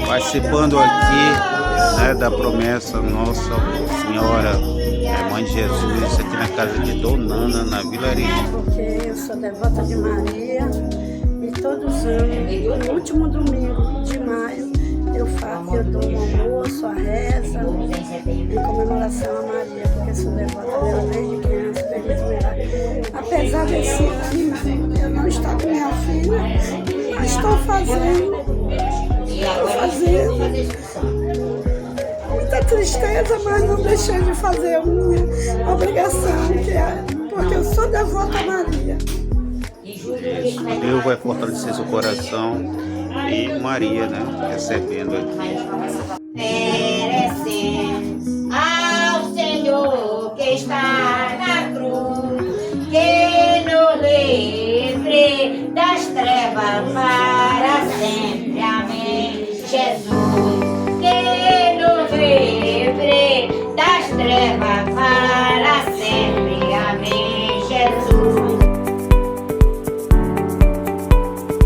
participando aqui, né, da promessa Nossa Senhora, Mãe de Jesus, aqui na casa de Dona Ana, na Vilarinho. Porque eu sou devota de Maria e todos os anos, no último domingo de maio, eu dou um almoço, a reza, em comemoração a Maria, porque sou devota dela desde criança, desde milagre. Apesar desse ano eu não estar com minha filha, mas estou fazendo. Muita tristeza, mas não deixei de fazer a minha obrigação, porque eu sou devota a Maria. Deus vai fortalecer seu coração e Maria, né, recebendo aqui. Merecemos ao Senhor que está na cruz, que nos livre das trevas para sempre. Amém. Jesus.